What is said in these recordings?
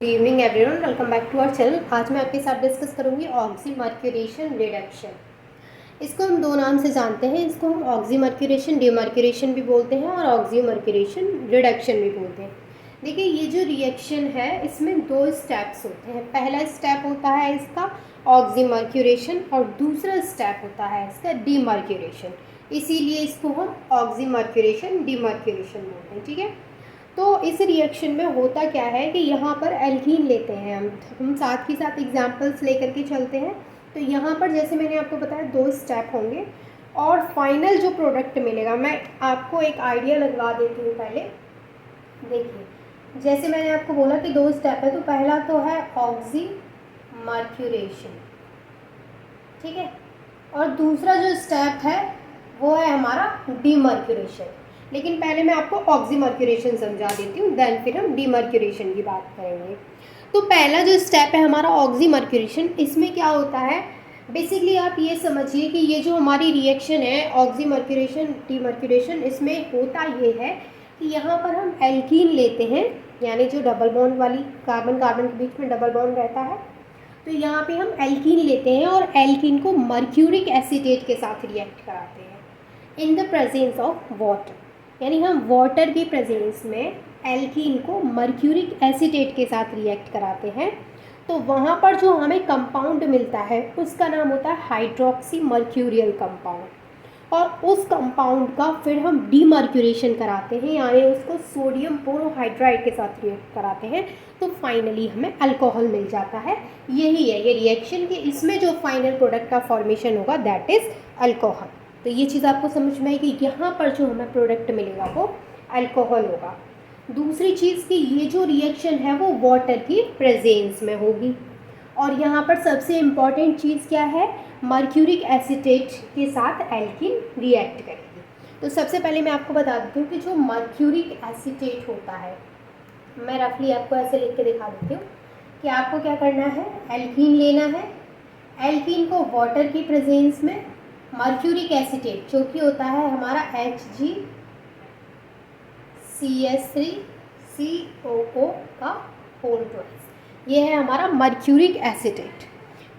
Good evening everyone, welcome back to our channel. आज मैं आपके साथ डिस्कस करूंगी ऑक्सीमर्क्यूरेशन रिडक्शन। इसको हम दो नाम से जानते हैं। इसको हम ऑक्सीमर्क्यूरेशन डिमर्क्यूरेशन भी बोलते हैं और ऑक्सीमर्क्यूरेशन रिडक्शन भी बोलते हैं। देखिए, ये जो रिएक्शन है इसमें दो स्टेप्स होते हैं। पहला स्टेप होता है इसका ऑक्सीमर्क्यूरेशन और दूसरा स्टेप होता है इसका डिमर्क्यूरेशन। इसीलिए इसको हम ऑक्सीमर्क्यूरेशन डिमर्क्यूरेशन बोलते हैं। ठीक है, तो इस रिएक्शन में होता क्या है कि यहाँ पर एल्कीन लेते हैं हम साथ ही साथ एग्जांपल्स लेकर के चलते हैं। तो यहाँ पर जैसे मैंने आपको बताया दो स्टेप होंगे और फाइनल जो प्रोडक्ट मिलेगा, मैं आपको एक आइडिया लगवा देती हूँ। पहले देखिए, जैसे मैंने आपको बोला कि दो स्टेप है, तो पहला तो है ऑक्सीमर्क्यूरेशन, ठीक है, और दूसरा जो स्टेप है वो है हमारा डीमर्क्यूरेशन। लेकिन पहले मैं आपको ऑक्सीमर्क्यूरेशन समझा देती हूँ, देन फिर हम डीमर्क्यूरेशन की बात करेंगे। तो पहला जो स्टेप है हमारा ऑक्सीमर्क्यूरेशन, इसमें क्या होता है, बेसिकली आप ये समझिए कि ये जो हमारी रिएक्शन है ऑक्सीमर्क्यूरेशन डीमर्क्यूरेशन, इसमें होता ये है कि यहाँ पर हम एल्कीन लेते हैं, यानी जो डबल बॉन्ड वाली कार्बन कार्बन के बीच में डबल बॉन्ड रहता है, तो यहाँ पे हम एल्कीन लेते हैं और एल्कीन को मर्क्यूरिक एसीटेट के साथ रिएक्ट कराते हैं in the presence of water. यानी हम वाटर के प्रेजेंस में एल्कीन को मर्क्यूरिक एसीटेट के साथ रिएक्ट कराते हैं, तो वहाँ पर जो हमें कंपाउंड मिलता है उसका नाम होता है हाइड्रोक्सी मर्क्यूरियल कंपाउंड, और उस कंपाउंड का फिर हम डीमर्क्यूरेशन कराते हैं, यानी उसको सोडियम बोरोहाइड्राइड के साथ रिएक्ट कराते हैं, तो फाइनली हमें अल्कोहल मिल जाता है। यही है ये रिएक्शन कि इसमें जो फाइनल प्रोडक्ट का फॉर्मेशन होगा दैट इज़ अल्कोहल। तो ये चीज़ आपको समझ में आएगी, यहाँ पर जो हमें प्रोडक्ट मिलेगा वो अल्कोहल होगा। दूसरी चीज़ कि ये जो रिएक्शन है वो वाटर की प्रेजेंस में होगी, और यहाँ पर सबसे इम्पॉर्टेंट चीज़ क्या है, मर्क्यूरिक एसीटेट के साथ एल्कीन रिएक्ट करेगी। तो सबसे पहले मैं आपको बता देती हूँ कि जो मर्क्यूरिक एसीटेट होता है, मैं रफली आपको ऐसे लिख के दिखा देती हूँ कि आपको क्या करना है, एल्कीन लेना है, एल्कीन को वाटर की प्रेजेंस में मर्क्यूरिक एसीटेट जो कि होता है हमारा HgCH3COO का होल ट्वाइस, ये है हमारा मर्क्यूरिक एसीटेट।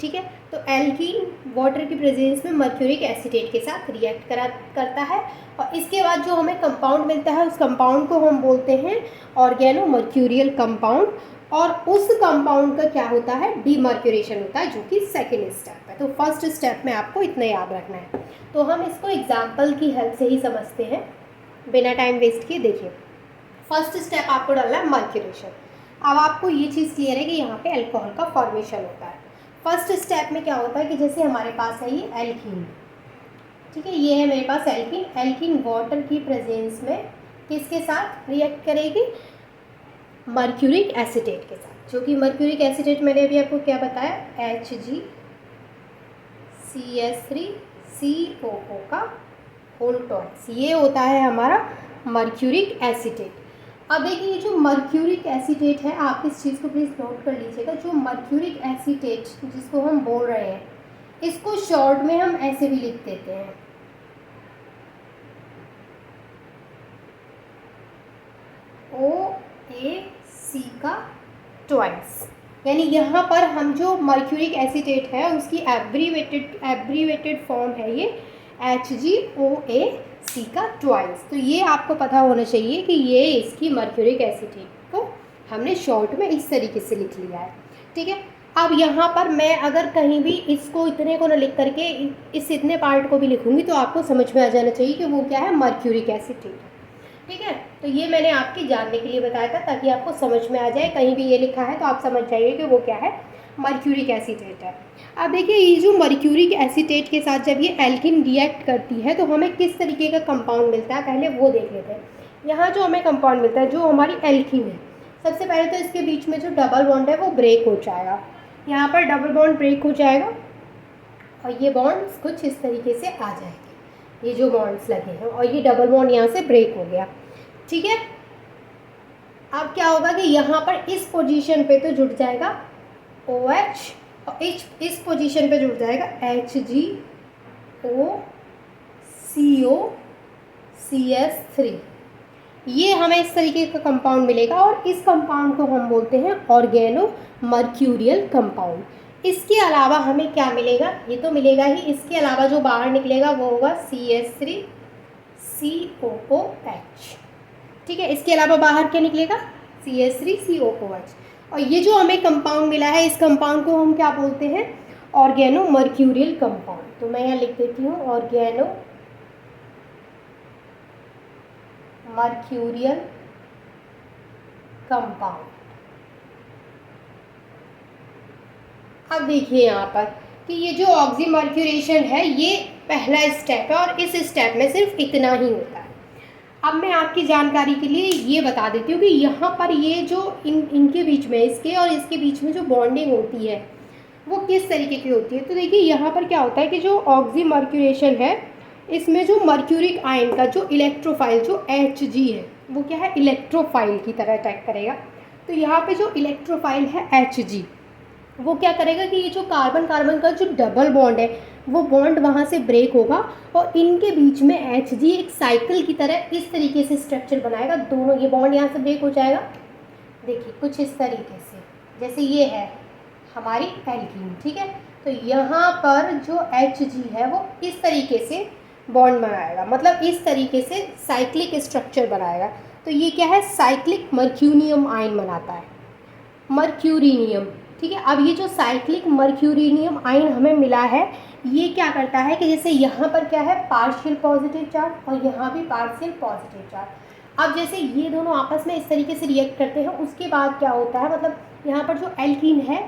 ठीक है, तो एल्कीन वाटर की प्रेजेंस में मर्क्यूरिक एसीटेट के साथ रिएक्ट करता है, और इसके बाद जो हमें कंपाउंड मिलता है उस कंपाउंड को हम बोलते हैं ऑर्गेनो मर्क्यूरियल कंपाउंड, और उस कंपाउंड का क्या होता है, डीमर्क्यूरेशन होता है, जो कि सेकेंड स्टेप है। तो फर्स्ट स्टेप में आपको इतना याद रखना है। तो हम इसको एग्जाम्पल की हेल्प से ही समझते हैं बिना टाइम वेस्ट किए। देखिए, फर्स्ट स्टेप आपको डालना है मर्क्यूरेशन। अब आपको ये चीज़ क्लियर है कि यहाँ पे अल्कोहल का फॉर्मेशन होता है। फर्स्ट स्टेप में क्या होता है कि जैसे हमारे पास है ये एल्कीन, ठीक है, ये है मेरे पास एल्कीन, एल्कीन वाटर की प्रेजेंस में किसके साथ रिएक्ट करेगी, मर्क्यूरिक एसीटेट के साथ, जो कि मर्क्यूरिक एसीटेट मैंने अभी आपको क्या बताया, HgCH3COO का होल ट्वाइस, ये होता है हमारा मर्क्यूरिक एसीटेट। अब देखिए, ये जो मर्क्यूरिक एसीटेट है, आप इस चीज़ को प्लीज़ नोट कर लीजिएगा, जो मर्क्यूरिक एसीटेट जिसको हम बोल रहे हैं, इसको शॉर्ट में हम ऐसे भी लिख देते हैं, OAC का ट्वाइस। यानी यहाँ पर हम जो मर्क्यूरिक एसीटेट है उसकी एब्रीवेटेड फॉर्म है ये HgOAC का ट्वाइस। तो ये आपको पता होना चाहिए कि ये इसकी मर्क्यूरिक एसीटेट को हमने शॉर्ट में इस तरीके से लिख लिया है। ठीक है, अब यहाँ पर मैं अगर कहीं भी इसको इतने को ना लिख करके इस इतने पार्ट को भी लिखूँगी तो आपको समझ में आ जाना चाहिए कि वो क्या है, मर्क्यूरिक एसीटेट। ठीक है, तो ये मैंने आपके जानने के लिए बताया था ताकि आपको समझ में आ जाए, कहीं भी ये लिखा है तो आप समझ जाइए कि वो क्या है, मर्क्यूरिक एसीटेट है। अब देखिए, ये जो मर्क्यूरिक एसीटेट के साथ जब ये एल्कीन रिएक्ट करती है तो हमें किस तरीके का कंपाउंड मिलता है, पहले वो देख लेते हैं। यहाँ जो हमें कंपाउंड मिलता है, जो हमारी एल्कीन है, सबसे पहले तो इसके बीच में जो डबल बॉन्ड है वो ब्रेक हो जाएगा, यहाँ पर डबल बॉन्ड ब्रेक हो जाएगा और ये बॉन्ड्स कुछ इस तरीके से आ जाएंगे, ये जो बॉन्ड्स लगे हैं, और ये डबल बॉन्ड यहाँ से ब्रेक हो गया। ठीक है, अब क्या होगा कि यहाँ पर इस पोजीशन पे तो जुड़ जाएगा OH, और इस पोजीशन पे जुड़ जाएगा HgOCOCH3। ये हमें इस तरीके का कंपाउंड मिलेगा और इस कंपाउंड को हम बोलते हैं ऑर्गेनो मर्क्यूरियल कंपाउंड। इसके अलावा हमें क्या मिलेगा, ये तो मिलेगा ही, इसके अलावा जो बाहर निकलेगा वो होगा CH3COOH। ठीक है, इसके अलावा बाहर क्या निकलेगा, CH3COOH। और ये जो हमें कंपाउंड मिला है, इस कंपाउंड को हम क्या बोलते हैं, ऑर्गेनो मर्क्यूरियल कंपाउंड। तो मैं यहाँ लिख देती हूँ ऑर्गेनो मर्क्यूरियल कंपाउंड। अब देखिए यहाँ पर कि ये जो ऑक्सीमर्क्यूरेशन है ये पहला स्टेप है और इस स्टेप में सिर्फ इतना ही होता है। अब मैं आपकी जानकारी के लिए ये बता देती हूँ कि यहाँ पर ये जो इनके बीच में, इसके और इसके बीच में जो बॉन्डिंग होती है वो किस तरीके की होती है। तो देखिए यहाँ पर क्या होता है कि जो ऑक्सीमर्क्यूरेशन है, इसमें जो मर्क्यूरिक आयन का जो इलेक्ट्रोफाइल जो Hg है वो क्या है, इलेक्ट्रोफाइल की तरह अटैक करेगा। तो यहाँ पे जो इलेक्ट्रोफाइल है Hg, वो क्या करेगा कि ये जो कार्बन कार्बन का जो डबल बॉन्ड है वो बॉन्ड वहाँ से ब्रेक होगा और इनके बीच में Hg एक साइकिल की तरह इस तरीके से स्ट्रक्चर बनाएगा। दोनों ये बॉन्ड यहाँ से ब्रेक हो जाएगा, देखिए कुछ इस तरीके से, जैसे ये है हमारी एल्कीन। ठीक है, तो यहाँ पर जो Hg है वो इस तरीके से बॉन्ड बनाएगा, मतलब इस तरीके से साइक्लिक स्ट्रक्चर बनाएगा। तो ये क्या है, साइक्लिक मर्क्यूरियम आयन बनाता है, मर्क्यूरिनियम। ठीक है, अब ये जो साइक्लिक मर्क्यूरिनियम आयन हमें मिला है, ये क्या करता है कि जैसे यहाँ पर क्या है, पार्शियल पॉजिटिव चार्ज और यहाँ भी पार्शियल पॉजिटिव चार्ज। अब जैसे ये दोनों आपस में इस तरीके से रिएक्ट करते हैं, उसके बाद क्या होता है, मतलब यहाँ पर जो एल्कीन है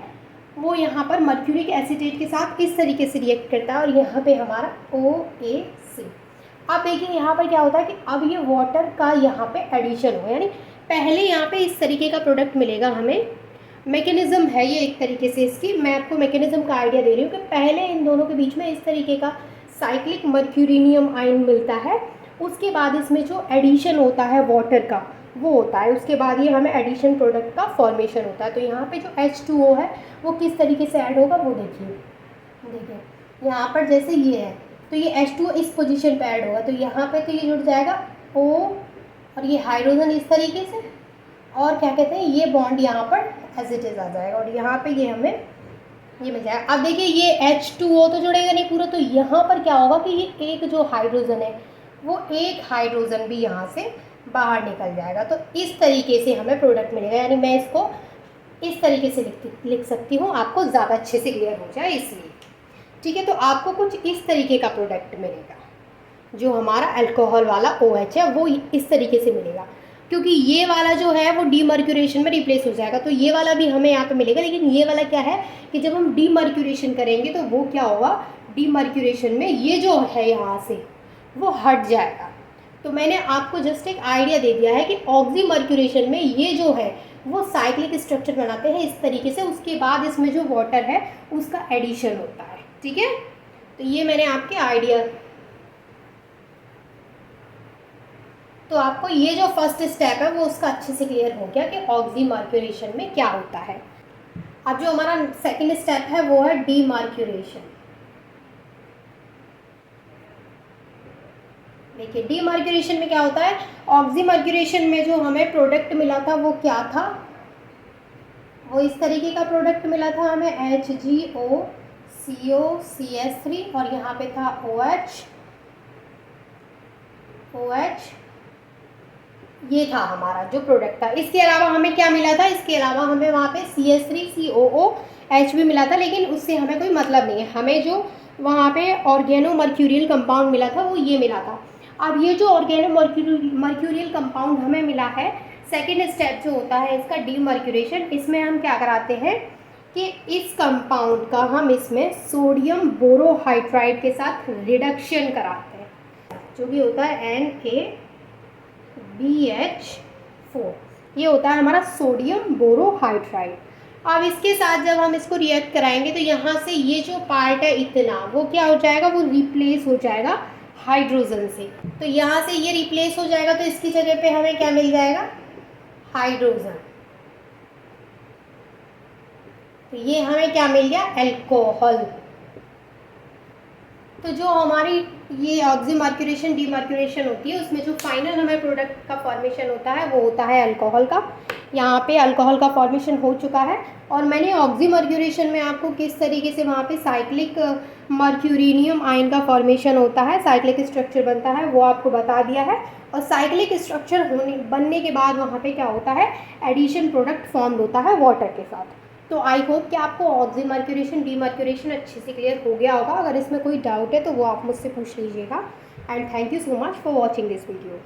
वो यहाँ पर मर्क्यूरिक एसीटेट के साथ इस तरीके से रिएक्ट करता है और यहाँ पे हमारा OAC। अब देखिए यहाँ पर क्या होता है कि अब ये वाटर का यहाँ पे एडिशन हो, यानी पहले यहाँ पे इस तरीके का प्रोडक्ट मिलेगा हमें। मैकेनिज़्म है ये एक तरीके से इसकी, मैं आपको मैकेनिज़्म का आइडिया दे रही हूँ कि पहले इन दोनों के बीच में इस तरीके का साइक्लिक मर्क्यूरिनियम आयन मिलता है, उसके बाद इसमें जो एडिशन होता है वाटर का वो होता है, उसके बाद ये हमें एडिशन प्रोडक्ट का फॉर्मेशन होता है। तो यहाँ पे जो H2O है वो किस तरीके से ऐड होगा वो देखिए यहाँ पर जैसे ये है तो ये H2O इस पोजीशन पे ऐड होगा, तो यहाँ पे तो ये जुड़ जाएगा O और ये हाइड्रोजन इस तरीके से, और क्या कहते हैं ये बॉन्ड यहाँ पर एज इट इज़ आ जाएगा और यहाँ पे ये हमें ये मिल जाएगा। अब देखिए ये H2O तो जुड़ेगा नहीं पूरा, तो यहाँ पर क्या होगा कि ये एक जो हाइड्रोजन है वो एक हाइड्रोजन भी यहाँ से बाहर निकल जाएगा। तो इस तरीके से हमें प्रोडक्ट मिलेगा, यानी मैं इसको इस तरीके से लिख सकती हूँ, आपको ज़्यादा अच्छे से क्लियर हो जाए इसलिए। ठीक है, तो आपको कुछ इस तरीके का प्रोडक्ट मिलेगा, जो हमारा अल्कोहल वाला OH है वो इस तरीके से मिलेगा, क्योंकि ये वाला जो है वो डीमर्क्यूरेशन में रिप्लेस हो जाएगा। तो ये वाला भी हमें यहाँ पे मिलेगा, लेकिन ये वाला क्या है कि जब हम डीमर्क्यूरेशन करेंगे तो वो क्या होगा, डीमर्क्यूरेशन में ये जो है यहाँ से वो हट जाएगा। तो मैंने आपको जस्ट एक आइडिया दे दिया है कि ऑक्सीमर्क्यूरेशन में ये जो है वो साइक्लिक स्ट्रक्चर बनाते हैं इस तरीके से, उसके बाद इसमें जो वाटर है उसका एडिशन होता है। ठीक है, तो ये मैंने आपके आइडिया, तो आपको ये जो फर्स्ट स्टेप है वो उसका अच्छे से क्लियर हो गया कि ऑक्सीमर्क्यूरेशन में क्या होता है। अब जो हमारा सेकंड स्टेप है वो है डीमर्क्यूरेशन। देखिए डीमर्क्यूरेशन में क्या होता है, ऑक्सीमर्क्यूरेशन में जो हमें प्रोडक्ट मिला था वो क्या था, वो इस तरीके का प्रोडक्ट मिला था हमें HgO CO CH3 और यहाँ पे था OH, ये था हमारा जो प्रोडक्ट था। इसके अलावा हमें क्या मिला था, इसके अलावा हमें वहाँ पे CH3COOH भी मिला था, लेकिन उससे हमें कोई मतलब नहीं है, हमें जो वहाँ पे ऑर्गेनो मर्क्यूरियल कंपाउंड मिला था वो ये मिला था। अब ये जो ऑर्गेनो मर्क्यूरियल कंपाउंड हमें मिला है, सेकेंड स्टेप जो होता है इसका डीमर्क्यूरेशन, इसमें हम क्या कराते हैं कि इस कंपाउंड का हम इसमें सोडियम बोरोहाइड्राइड के साथ रिडक्शन कराते हैं, जो कि होता है NaBH4, ये होता है हमारा सोडियम बोरोहाइड्राइड। अब इसके साथ जब हम इसको रिएक्ट कराएंगे तो यहाँ से ये जो पार्ट है इतना वो क्या हो जाएगा, वो रिप्लेस हो जाएगा हाइड्रोजन से। तो यहाँ से ये रिप्लेस हो जाएगा तो इसकी जगह पे हमें क्या मिल जाएगा, हाइड्रोजन। तो ये हमें क्या मिल गया, अल्कोहल। तो तो जो हमारी ये ऑक्सीमर्क्यूरेशन डीमर्क्यूरेशन होती है उसमें जो फाइनल हमें प्रोडक्ट का फॉर्मेशन होता है वो होता है अल्कोहल का। यहाँ पे अल्कोहल का फॉर्मेशन हो चुका है और मैंने ऑक्सीमर्क्यूरेशन में आपको किस तरीके से वहाँ पे साइक्लिक मर्क्यूरिनियम आयन का फॉर्मेशन होता है, साइक्लिक स्ट्रक्चर बनता है, वो आपको बता दिया है। और साइक्लिक स्ट्रक्चर बनने के बाद वहाँ पे क्या होता है, एडिशन प्रोडक्ट फॉर्म होता है वाटर के साथ। तो आई होप कि आपको ऑक्सीमर्क्यूरेशन डीमर्क्यूरेशन अच्छे से क्लियर हो गया होगा। अगर इसमें कोई डाउट है तो वो आप मुझसे पूछ लीजिएगा। And thank you so much for watching this video.